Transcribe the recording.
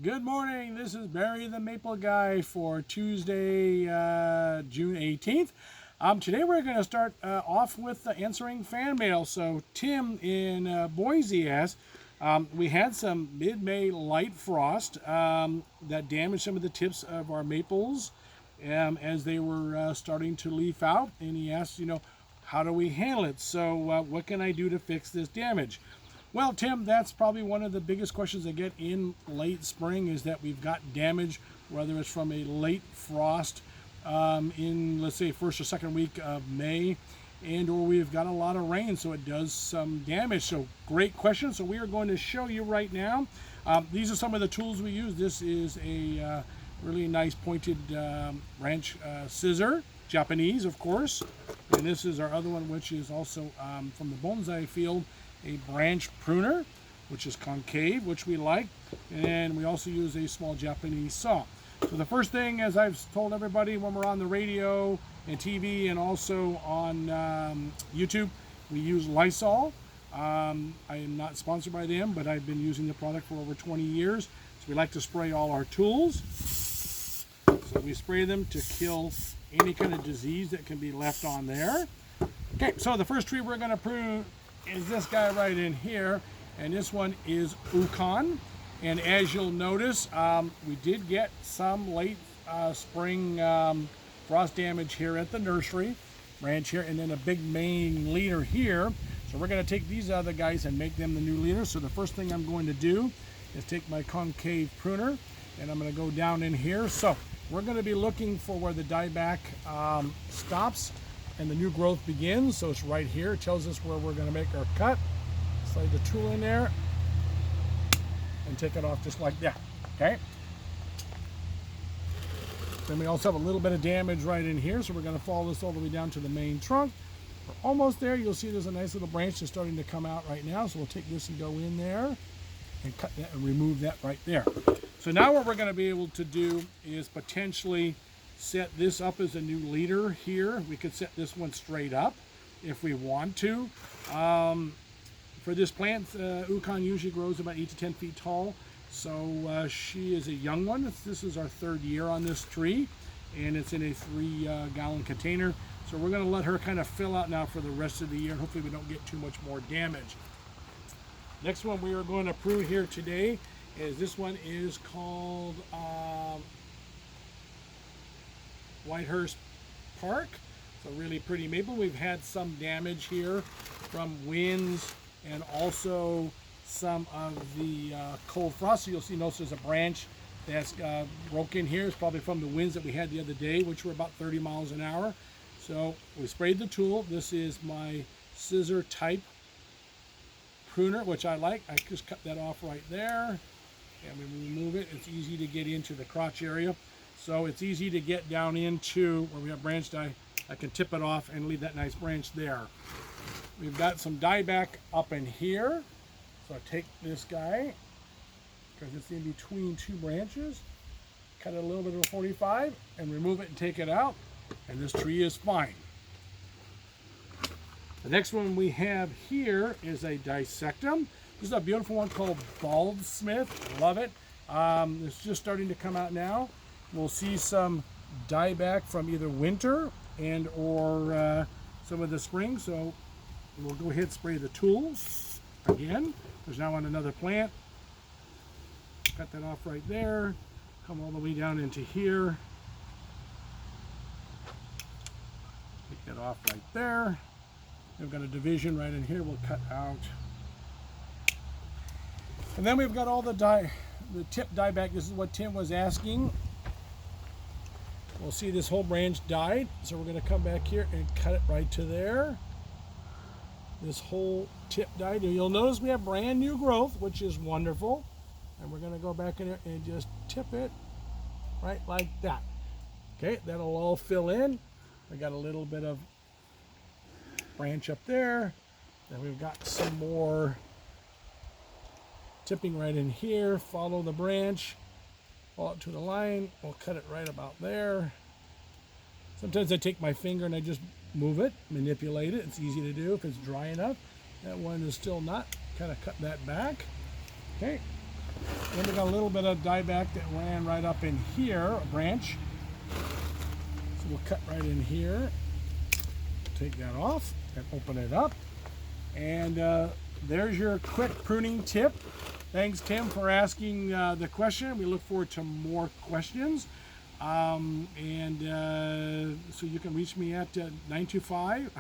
Good morning. This is Barry the Maple Guy for Tuesday, June 18th. Today we're going to start off with answering fan mail. So Tim in Boise asked, we had some mid-May light frost that damaged some of the tips of our maples as they were starting to leaf out. And he asked, how do we handle it? So what can I do to fix this damage? Well, Tim, that's probably one of the biggest questions I get in late spring is that we've got damage, whether it's from a late frost in, let's say, first or second week of May, and or we've got a lot of rain, so it does some damage. So great question. So we are going to show you right now. These are some of the tools we use. This is a really nice pointed branch scissor, Japanese, of course. And this is our other one, which is also from the bonsai field, a branch pruner, which is concave, which we like, and we also use a small Japanese saw. So the first thing, as I've told everybody when we're on the radio and TV and also on YouTube, we use Lysol. I am not sponsored by them, but I've been using the product for over 20 years. So we like to spray all our tools. So we spray them to kill any kind of disease that can be left on there. Okay, so the first tree we're going to prune is this guy right in here, and this one is Ukon. And as you'll notice, we did get some late spring frost damage here at the nursery branch here, and then a big main leader here. So we're going to take these other guys and make them the new leaders. So the first thing I'm going to do is take my concave pruner, and I'm going to go down in here. So we're going to be looking for where the dieback stops and the new growth begins. So it's right here. It tells us where we're going to make our cut. Slide the tool in there and take it off just like that. Okay. Then we also have a little bit of damage right in here, so we're going to follow this all the way down to the main trunk. We're almost there. You'll see there's a nice little branch that's starting to come out right now, so we'll take this and go in there and cut that and remove that right there. So now what we're going to be able to do is potentially set this up as a new leader here. We could set this one straight up if we want to. For this plant, Ukon usually grows about 8 to 10 feet tall. So she is a young one. This is our third year on this tree, and it's in a 3-gallon container. So we're going to let her kind of fill out now for the rest of the year. Hopefully we don't get too much more damage. Next one we are going to prune here today is this one is called Wakehurst Pink. It's a really pretty maple. We've had some damage here from winds and also some of the cold frost. So you'll see, notice there's a branch that's broken here. It's probably from the winds that we had the other day, which were about 30 miles an hour. So we sprayed the tool. This is my scissor type pruner, which I like. I just cut that off right there, and we remove it. It's easy to get into the crotch area. So it's easy to get down into where we have branch die. I can tip it off and leave that nice branch there. We've got some dieback up in here. So I take this guy, because it's in between two branches, cut it a little bit of a 45 and remove it and take it out. And this tree is fine. The next one we have here is a dissectum. This is a beautiful one called Baldsmith. Love it. It's just starting to come out now. We'll see some dieback from either winter and or some of the spring. So we'll go ahead and spray the tools again. There's now on another plant. Cut that off right there. Come all the way down into here. Take that off right there. We've got a division right in here. We'll cut out. And then we've got all the tip dieback. This is what Tim was asking. We'll see this whole branch died, so we're going to come back here and cut it right to there. This whole tip died. And you'll notice we have brand new growth, which is wonderful. And we're going to go back in there and just tip it right like that. Okay, that'll all fill in. We got a little bit of branch up there. Then we've got some more tipping right in here. Follow the branch. Follow it to the line. We'll cut it right about there. Sometimes I take my finger and I just move it, manipulate it. It's easy to do if it's dry enough. That one is still not. Kind of cut that back. Okay. Then we got a little bit of dieback that ran right up in here, a branch. So we'll cut right in here. Take that off and open it up. And there's your quick pruning tip. Thanks, Tim, for asking the question. We look forward to more questions. So you can reach me at 925